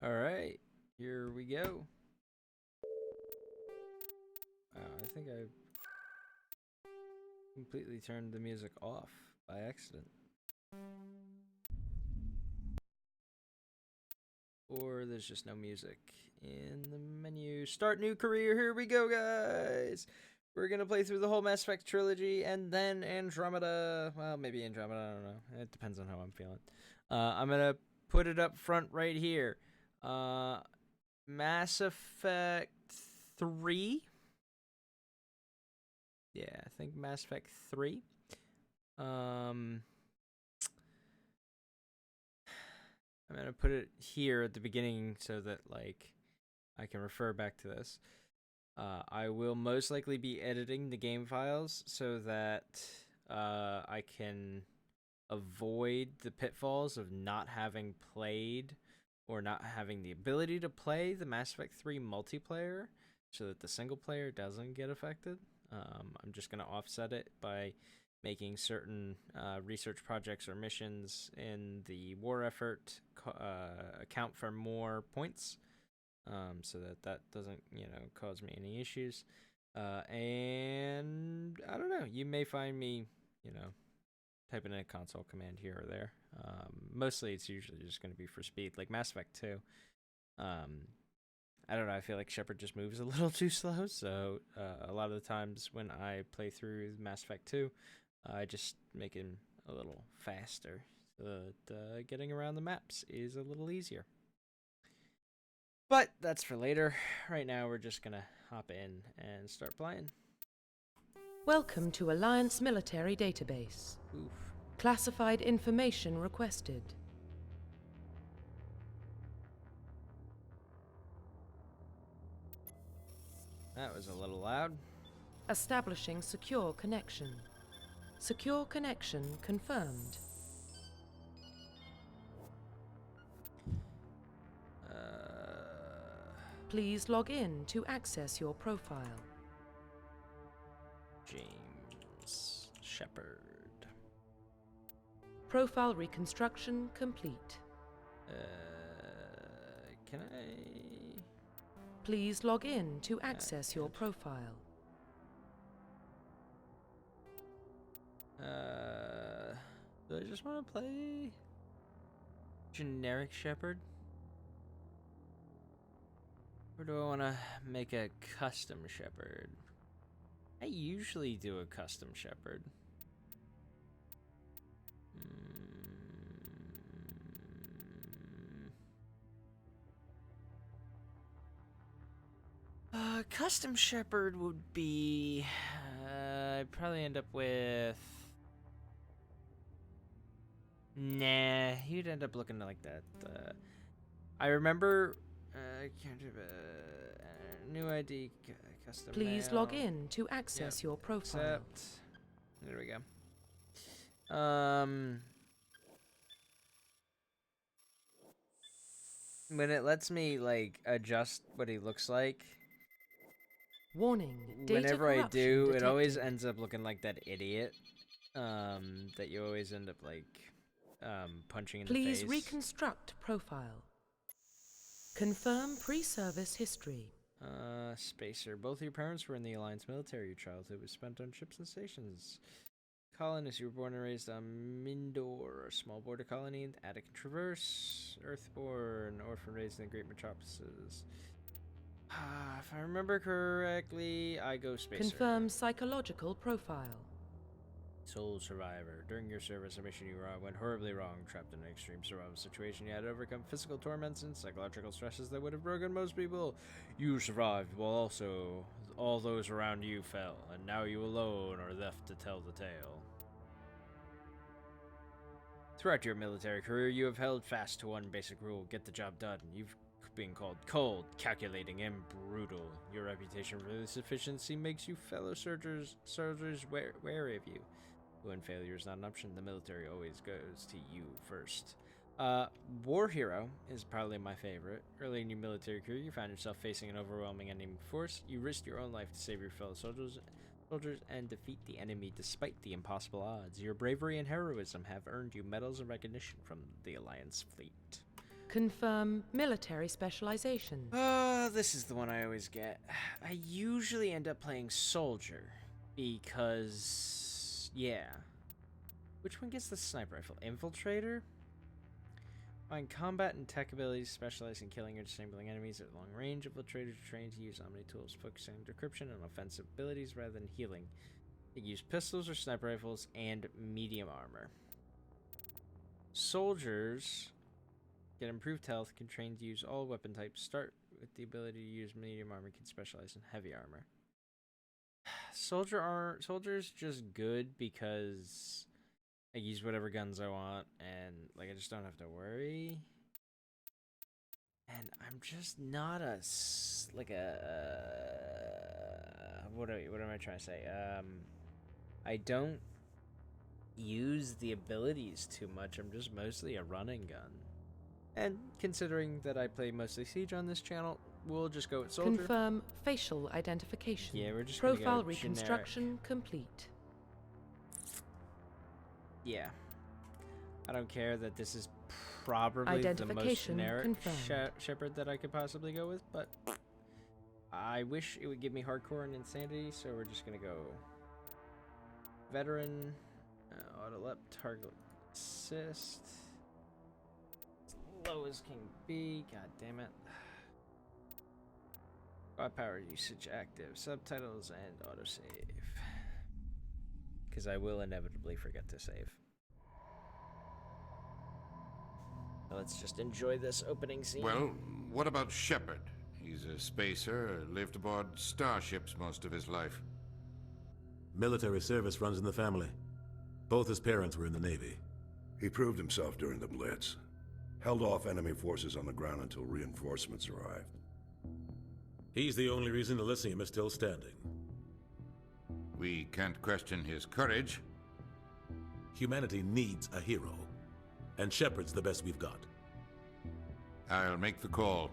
All right, here we go. I think I completely turned the music off by accident. Or there's just no music in the menu. Start new career. Here we go, guys. We're going to play through the whole Mass Effect trilogy and then Andromeda. Well, maybe Andromeda. I don't know. It depends on how I'm feeling. I'm going to put it up front right here. Mass Effect 3. Yeah, I think Mass Effect 3. I'm gonna put it here at the beginning so that like I can refer back to this. I will most likely be editing the game files so that I can avoid the pitfalls of not having played or not having the ability to play the Mass Effect 3 multiplayer so that the single player doesn't get affected. I'm just going to offset it by making certain research projects or missions in the war effort account for more points, so that doesn't cause me any issues. And I don't know. You may find me typing in a console command here or there. Mostly, it's usually just going to be for speed, like Mass Effect 2. I don't know. I feel like Shepard just moves a little too slow, so a lot of the times when I play through Mass Effect 2, I just make him a little faster, so that getting around the maps is a little easier. But that's for later. Right now, we're just gonna hop in and start playing. Welcome to Alliance Military Database. Oof. Classified information requested. That was a little loud. Establishing secure connection. Secure connection confirmed. Please log in to access your profile. James Shepard. Profile reconstruction complete. Can I? Please log in to access your profile. Do I just want to play generic Shepard? Or do I want to make a custom Shepard? I usually do a custom Shepard. Custom Shepard would be... I'd probably end up with... Nah, he'd end up looking like that. I remember... new ID, custom Please mail. log in to access your profile. Accept. There we go. When it lets me like adjust what he looks like, Warning. Data whenever I do, detected. it always ends up looking like that idiot. That you always end up like punching in the face. Please reconstruct profile. Confirm pre-service history. Spacer. Both your parents were in the Alliance military. Your childhood was spent on ships and stations. Colonist, you were born and raised on Mindor, a small border colony in Attic and Traverse. Earthborn, orphan raised in the Great Metropolises. If I remember correctly, I go Spacer. Confirm psychological profile. Sole survivor. During your service, a mission you went horribly wrong. Trapped in an extreme survival situation, you had to overcome physical torments and psychological stresses that would have broken most people. You survived, while also all those around you fell, and now you alone are left to tell the tale. Throughout your military career, you have held fast to one basic rule: get the job done. You've been called cold, calculating, and brutal. Your reputation for this efficiency makes you fellow soldiers wary of you. When failure is not an option, the military always goes to you first. War Hero is probably my favorite. Early in your military career, you found yourself facing an overwhelming enemy force. You risked your own life to save your fellow soldiers and defeat the enemy despite the impossible odds. Your bravery and heroism have earned you medals and recognition from the Alliance fleet. Confirm military specialization. This is the one I always get. I usually end up playing soldier because, yeah. Which one gets the sniper rifle? Infiltrator? Find combat and tech abilities, specialize in killing or disabling enemies at long range. Infiltrators are trained to use Omni tools, focusing on decryption and offensive abilities rather than healing. They use pistols or sniper rifles and medium armor. Soldiers get improved health, can train to use all weapon types, start with the ability to use medium armor, can specialize in heavy armor. Soldier's just good because I use whatever guns I want, and like I just don't have to worry. And I'm just not what am I trying to say? I don't use the abilities too much. I'm just mostly a running gun. And considering that I play mostly Siege on this channel, we'll just go with soldier. Confirm facial identification. Yeah, we're just Profile gonna go reconstruction complete. Yeah. I don't care that this is probably the most Identification generic confirmed. Shepard that I could possibly go with, but I wish it would give me hardcore and insanity, so we're just gonna go veteran, auto-lep, target assist, as low as can be. God damn it. Quad power usage active, subtitles, and autosave. Because I will inevitably forget to save. So let's just enjoy this opening scene. Well, what about Shepard? He's a spacer, lived aboard starships most of his life. Military service runs in the family. Both his parents were in the Navy. He proved himself during the Blitz. Held off enemy forces on the ground until reinforcements arrived. He's the only reason Elysium is still standing. We can't question his courage. Humanity needs a hero, and Shepard's the best we've got. I'll make the call.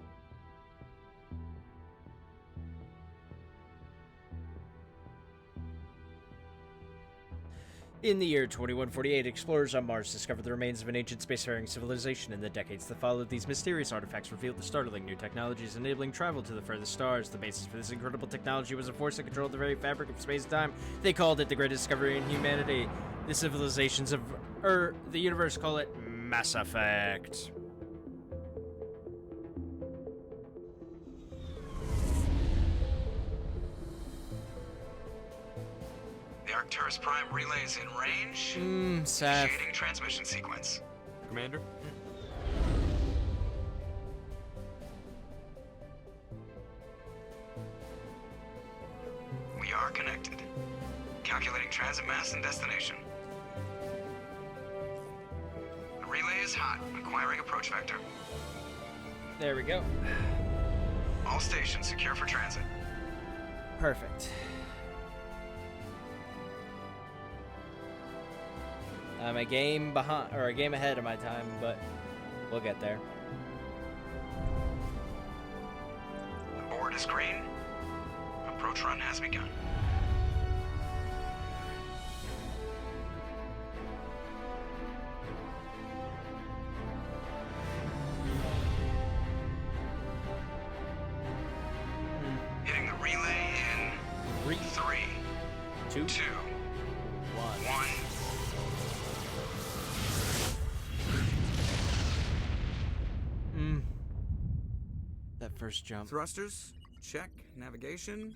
In the year 2148, explorers on Mars discovered the remains of an ancient spacefaring civilization. In the decades that followed, these mysterious artifacts revealed the startling new technologies enabling travel to the furthest stars. The basis for this incredible technology was a force that controlled the very fabric of space-time. They called it the greatest discovery in humanity. The civilizations of the universe call it Mass Effect. The Arcturus Prime relay is in range. Saf. Initiating transmission sequence. Commander? We are connected. Calculating transit mass and destination. The relay is hot. Acquiring approach vector. There we go. All stations secure for transit. Perfect. I'm a game behind, or a game ahead of my time, but we'll get there. The board is green. Approach run has begun. Hitting the relay in 3, 2, 2, 1. 1. That first jump. Thrusters, check. Navigation,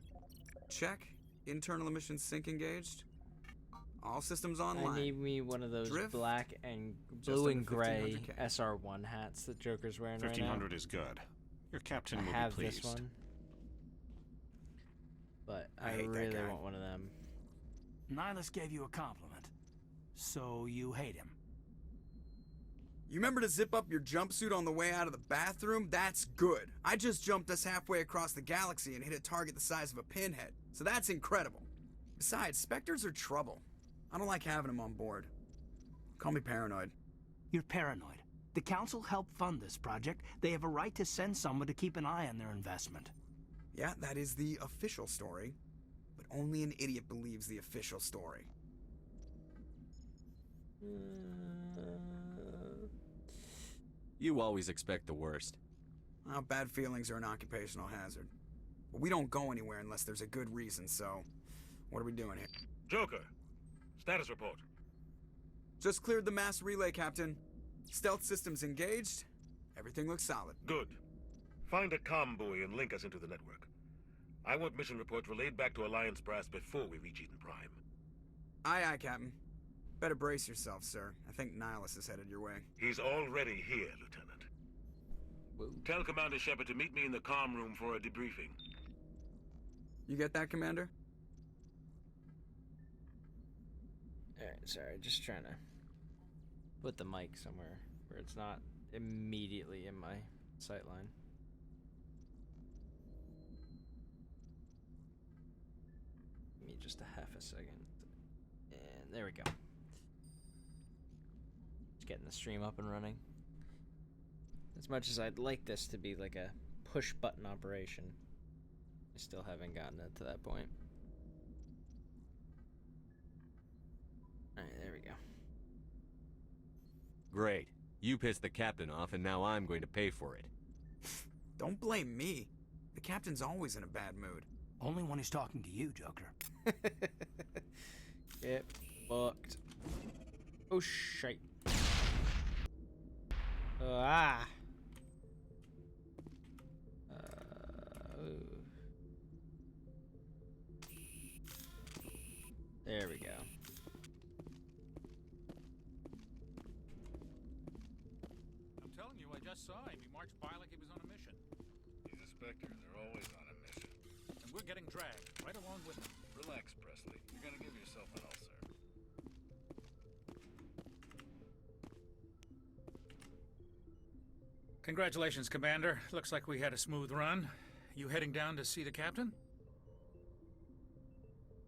check. Internal emissions sync engaged. All systems I online. need me one of those Drift. black and Just blue and under gray 1500K. SR1 hats that Joker's wearing right now. 1500 is good. Your captain I will have be pleased. this one, but I I hate that really guy. want one of them. Nihilus gave you a compliment. So you hate him. You remember to zip up your jumpsuit on the way out of the bathroom? That's good. I just jumped us halfway across the galaxy and hit a target the size of a pinhead. So that's incredible. Besides, Spectres are trouble. I don't like having them on board. Call me paranoid. You're paranoid. The Council helped fund this project. They have a right to send someone to keep an eye on their investment. Yeah, that is the official story. But only an idiot believes the official story. You always expect the worst. Well, bad feelings are an occupational hazard. But we don't go anywhere unless there's a good reason, so... What are we doing here? Joker, status report. Just cleared the mass relay, Captain. Stealth systems engaged. Everything looks solid. Good. Find a comm buoy and link us into the network. I want mission reports relayed back to Alliance Brass before we reach Eden Prime. Aye, aye, Captain. Better brace yourself, sir. I think Nihilus is headed your way. He's already here, Lieutenant. Whoa. Tell Commander Shepard to meet me in the comm room for a debriefing. You get that, Commander? Alright, sorry, just trying to put the mic somewhere where it's not immediately in my sight line. Give me just a half a second. And there we go. Just getting the stream up and running. As much as I'd like this to be like a push button operation, I still haven't gotten it to that point. Alright, there we go. Great. You pissed the captain off, and now I'm going to pay for it. Don't blame me. The Captain's always in a bad mood. Only when he's talking to you, Joker. Get fucked. Oh, shite. Ah! Ooh. There we go. I'm telling you, I just saw him. He marched by like he was on a mission. He's a Spectre. They're always on a mission. And we're getting dragged right along with him. Relax, Presley. You're gonna give yourself an ulcer. Congratulations, Commander. Looks like we had a smooth run. You heading down to see the captain?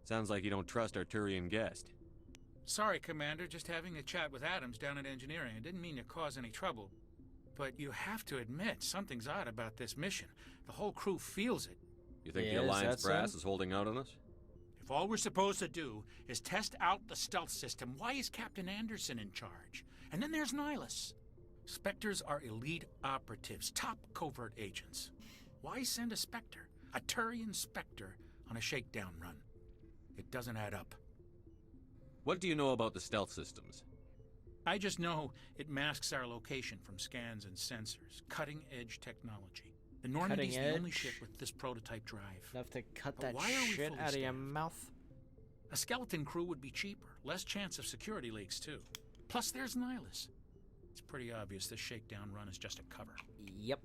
Sounds like you don't trust our Turian guest. Sorry, Commander. Just having a chat with Adams down at engineering. I didn't mean to cause any trouble. But you have to admit, something's odd about this mission. The whole crew feels it. You think Yeah, the is Alliance that brass so? is holding out on us? If all we're supposed to do is test out the stealth system, why is Captain Anderson in charge? And then there's Nihilus. Spectres are elite operatives, top covert agents. Why send a Spectre, a Turian Spectre, on a shakedown run? It doesn't add up. What do you know about the stealth systems? I just know it masks our location from scans and sensors. Cutting-edge technology. The Normandy's the only Cutting ship edge? with this prototype drive. Enough to cut But that why are we shit fully out of your staffed? mouth. A skeleton crew would be cheaper, less chance of security leaks too. Plus there's Nihilus. It's pretty obvious this shakedown run is just a cover. Yep.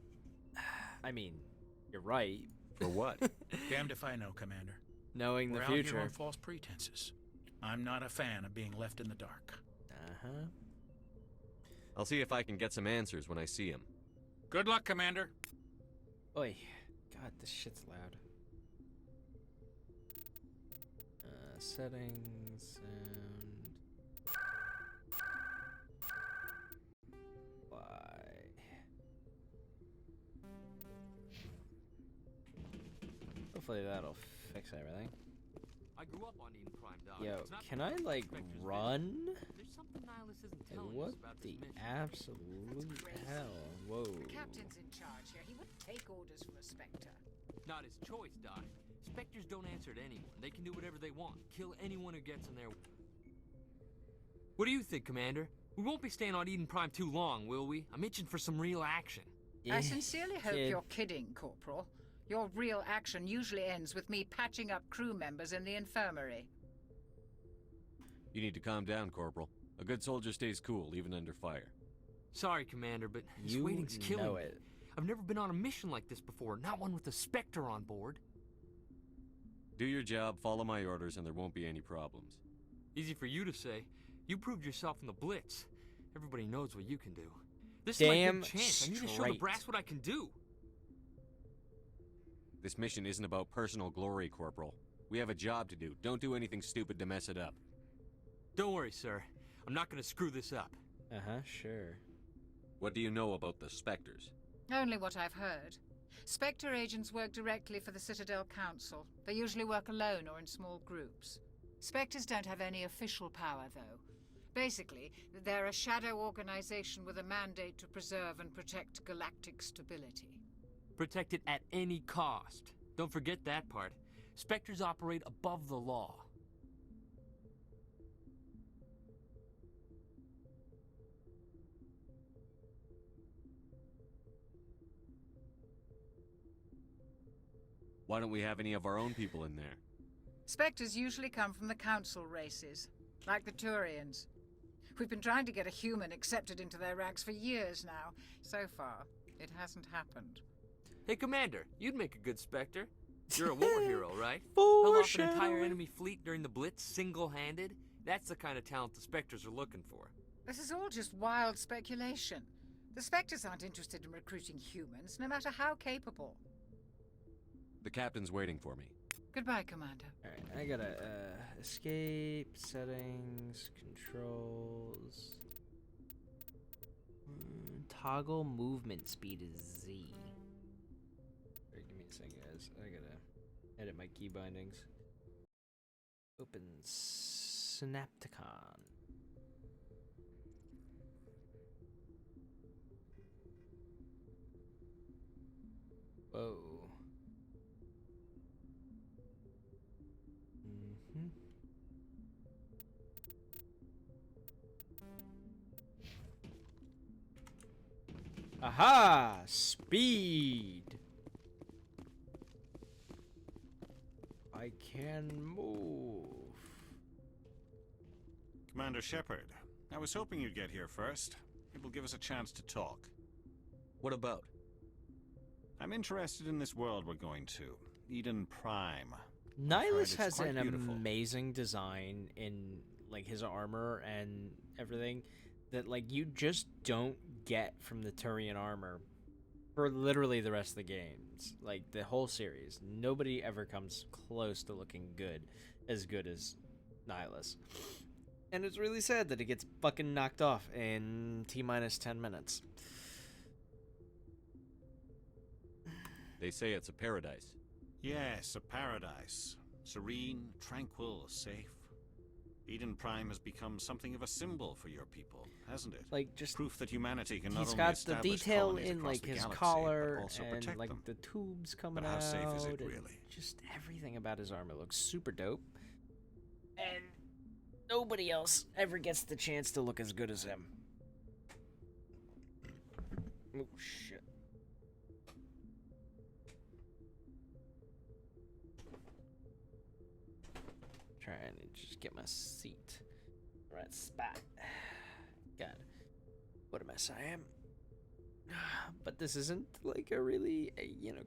I mean, you're right. For what? Damned if I know, Commander. Knowing We're the out here future. on false pretenses. I'm not a fan of being left in the dark. Uh-huh. I'll see if I can get some answers when I see him. Good luck, Commander. Oi. God, this shit's loud. Settings, sound. Why? Hopefully that'll fix everything. I grew up on Eden Prime, Doc. Yo, It's not can I, because like, Spectre's run? There's something Nihilus isn't Like, telling what us about the this mission. absolute hell? Whoa. The captain's in charge here. He wouldn't take orders from a Spectre. Not his choice, Doc. Spectres don't answer to anyone. They can do whatever they want. Kill anyone who gets in their... What do you think, Commander? We won't be staying on Eden Prime too long, will we? I'm itching for some real action. I sincerely hope kid. you're kidding, Corporal. Your real action usually ends with me patching up crew members in the infirmary. You need to calm down, Corporal. A good soldier stays cool, even under fire. Sorry, Commander, but this You waiting's killing know me. it. I've never been on a mission like this before, not one with a Spectre on board. Do your job, follow my orders, and there won't be any problems. Easy for you to say. You proved yourself in the Blitz. Everybody knows what you can do. This Damn is my big chance. I need to show the straight. brass what I can do. This mission isn't about personal glory, Corporal. We have a job to do. Don't do anything stupid to mess it up. Don't worry, sir. I'm not going to screw this up. Uh-huh, sure. What do you know about the Spectres? Only what I've heard. Spectre agents work directly for the Citadel Council. They usually work alone or in small groups. Spectres don't have any official power, though. Basically, they're a shadow organization with a mandate to preserve and protect galactic stability. Protect it at any cost. Don't forget that part. Spectres operate above the law. Why don't we have any of our own people in there? Spectres usually come from the council races, like the Turians. We've been trying to get a human accepted into their ranks for years now. So far, it hasn't happened. Hey, Commander, you'd make a good Spectre. You're a war hero, right? Held off an entire enemy fleet during the Blitz single-handed? That's the kind of talent the Spectres are looking for. This is all just wild speculation. The Spectres aren't interested in recruiting humans, no matter how capable. The captain's waiting for me. Goodbye, Commander. Alright, I gotta, escape, settings, controls. Toggle movement speed is Z. Alright, give me a second, guys. I gotta edit my key bindings. Open Synapticon. Whoa. Aha! Speed! I can move. Commander Shepard, I was hoping you'd get here first. It will give us a chance to talk. What about? I'm interested in this world we're going to, Eden Prime. Nihilus has quite an beautiful. amazing design in like his armor and everything that like you just don't get from the Turian armor for literally the rest of the games. Like the whole series, nobody ever comes close to looking good as Nihilus. And it's really sad that it gets fucking knocked off in T-minus 10 minutes. They say it's a paradise. Yes, a paradise. Serene, tranquil, safe. Eden Prime has become something of a symbol for your people, hasn't it? Like just proof that humanity can not he's only got the establish detail colonies in across like the his galaxy, collar but also and protect like them. the tubes coming But how out. safe is it, and really? Just everything about his armor looks super dope. And nobody else ever gets the chance to look as good as him. Oh shit. Trying to just get my seat right spot. God, what a mess I am. But this isn't like a really,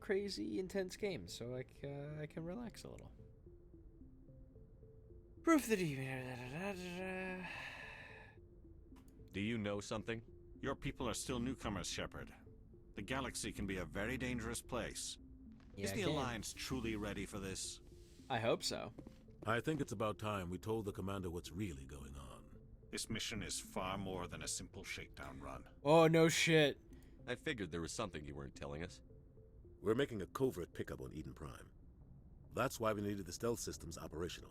crazy intense game, so I can relax a little. Proof that he. Do you know something? Your people are still newcomers, Shepard. The galaxy can be a very dangerous place. Yeah, Is the it can. Alliance truly ready for this? I hope so. I think it's about time we told the commander what's really going on. This mission is far more than a simple shakedown run. Oh, no shit. I figured there was something you weren't telling us. We're making a covert pickup on Eden Prime. That's why we needed the stealth systems operational.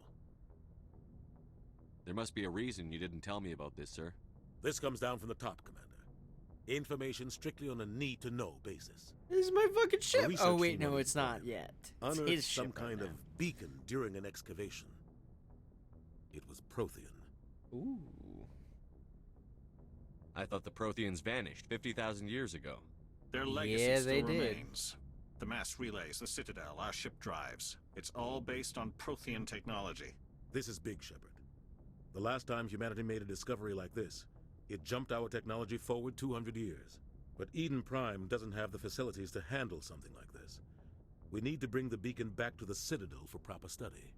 There must be a reason you didn't tell me about this, sir. This comes down from the top, Commander. Information strictly on a need-to-know basis. This is my fucking A ship. research Oh, wait, team no, on it's Eden not Prime yet. It's unearthed his some ship right kind now. of beacon during an excavation. It was Prothean. Ooh. I thought the Protheans vanished 50,000 years ago. Their legacy Yeah, still they did. remains. The mass relays, the Citadel, our ship drives. It's all based on Prothean technology. This is big, Shepard. The last time humanity made a discovery like this, it jumped our technology forward 200 years. But Eden Prime doesn't have the facilities to handle something like this. We need to bring the beacon back to the Citadel for proper study.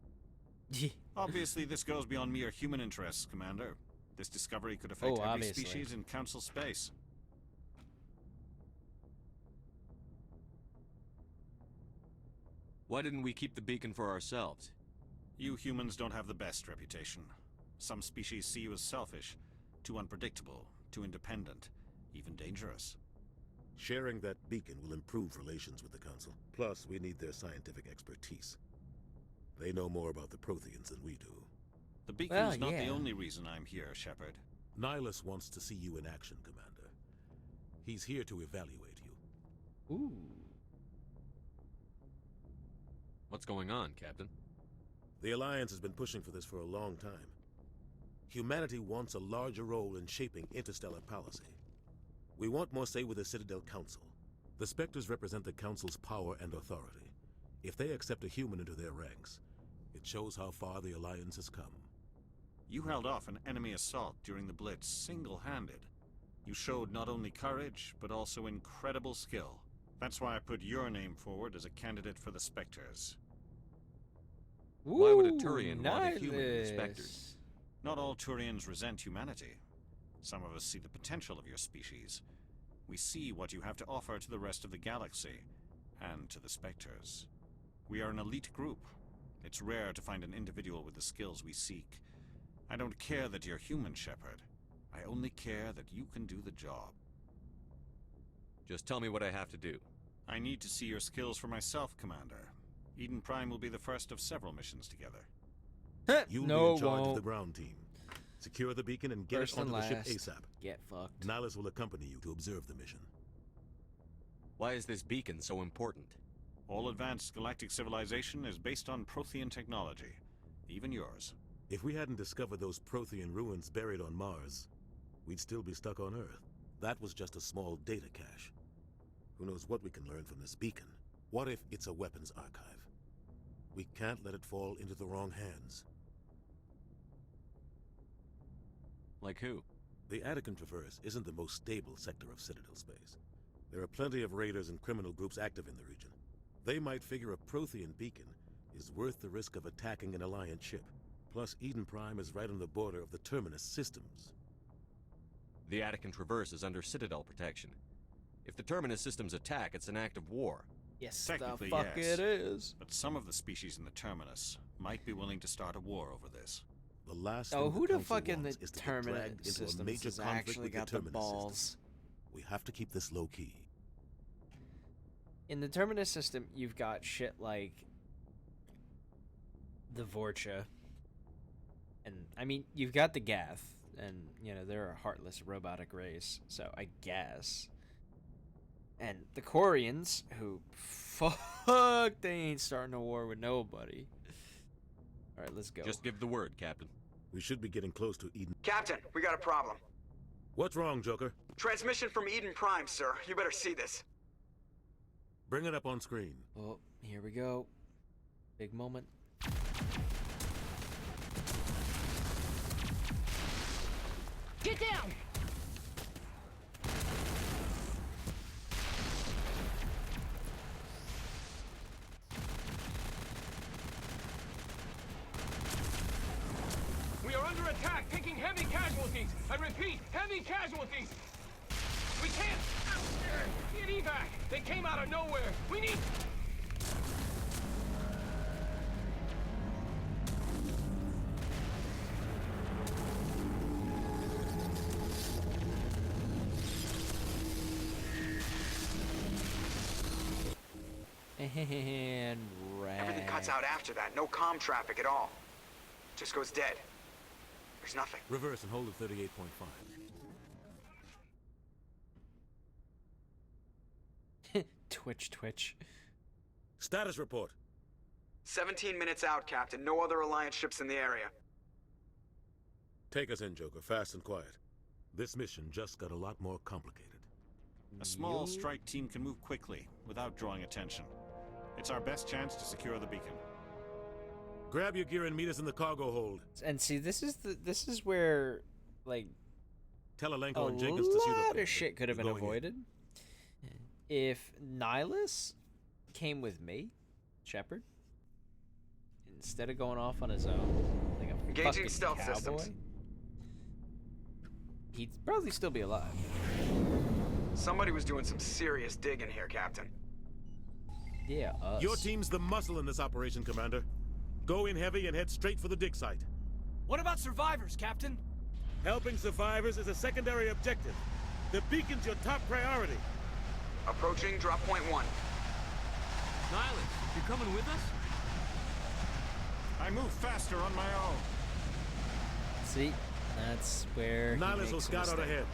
Obviously, this goes beyond mere human interests, Commander. This discovery could affect every obviously. species in Council space. Why didn't we keep the beacon for ourselves? You humans don't have the best reputation. Some species see you as selfish, too unpredictable, too independent, even dangerous. Sharing that beacon will improve relations with the Council. Plus, we need their scientific expertise. They know more about the Protheans than we do. The beacon's Well, not the yeah. only reason I'm here, Shepard. Nihilus wants to see you in action, Commander. He's here to evaluate you. Ooh. What's going on, Captain? The Alliance has been pushing for this for a long time. Humanity wants a larger role in shaping interstellar policy. We want more say with the Citadel Council. The Spectres represent the Council's power and authority. If they accept a human into their ranks, it shows how far the Alliance has come. You held off an enemy assault during the Blitz single-handed. You showed not only courage, but also incredible skill. That's why I put your name forward as a candidate for the Spectres. Why would a Ooh, Turian want a human in the Nihilus. Spectres? Not all Turians resent humanity. Some of us see the potential of your species. We see what you have to offer to the rest of the galaxy, and to the Spectres. We are an elite group. It's rare to find an individual with the skills we seek. I don't care that you're human, Shepard. I only care that you can do the job. Just tell me what I have to do. I need to see your skills for myself, Commander. Eden Prime will be the first of several missions together. You'll No, be it in charge of won't. the ground team. Secure the beacon and get First it onto and the ship last. ASAP. Get fucked. Nihilus will accompany you to observe the mission. Why is this beacon so important? All advanced galactic civilization is based on Prothean technology. Even yours. If we hadn't discovered those Prothean ruins buried on Mars, we'd still be stuck on Earth. That was just a small data cache. Who knows what we can learn from this beacon? What if it's a weapons archive? We can't let it fall into the wrong hands. Like who? The Attican Traverse isn't the most stable sector of Citadel space. There are plenty of raiders and criminal groups active in the region. They might figure a Prothean beacon is worth the risk of attacking an Alliance ship. Plus, Eden Prime is right on the border of the Terminus systems. The Attican Traverse is under Citadel protection. If the Terminus systems attack, it's an act of war. Yes, Technically, the fuck yes. it is. But some of the species in the Terminus might be willing to start a war over this. The last Oh, thing who the the Council fuck in the wants is to get Terminus dragged into a systems major has conflict actually with got the the Terminus balls? systems. We have to keep this low-key. In the Terminus system, you've got shit like the Vorcha. And, I mean, you've got the Gath. And, you know, they're a heartless robotic race. So, I guess. And the Quarians, who, fuck, they ain't starting a war with nobody. Alright, let's go. Just give the word, Captain. We should be getting close to Eden. Captain, we got a problem. What's wrong, Joker? Transmission from Eden Prime, sir. You better see this. Bring it up on screen. Oh, here we go. Big moment. Get down! We are under attack, taking heavy casualties. I repeat, heavy casualties. We can't get evac. They came out of nowhere. We need. And Everything cuts out after that. No comm traffic at all. Just goes dead. There's nothing. Reverse and hold at 38.5. Twitch. Status report. 17 minutes out, Captain. No other Alliance ships in the area. Take us in, Joker, fast and quiet. This mission just got a lot more complicated. A small strike team can move quickly, without drawing attention. It's our best chance to secure the beacon. Grab your gear and meet us in the cargo hold. And see, this is where, like, Tell Alenko a and Jenkins to suit up. lot of shit could have been We're going in. avoided if Nihilus came with me, Shepard, instead of going off on his own like a Engaging fucking stealth cowboy. systems. He'd probably still be alive. Somebody was doing some serious digging here, Captain. Yeah, us. Your team's the muscle in this operation, Commander. Go in heavy and head straight for the dig site. What about survivors, Captain? Helping survivors is a secondary objective. The beacon's your top priority. Approaching drop point 1. Nihilus, you're coming with us? I move faster on my own. See, that's where Nihilus will scout out ahead.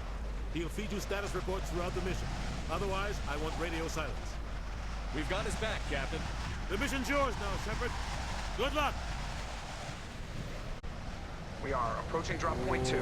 He'll feed you status reports throughout the mission. Otherwise, I want radio silence. We've got his back, Captain. The mission's yours now, Shepard. Good luck! We are approaching drop point 2.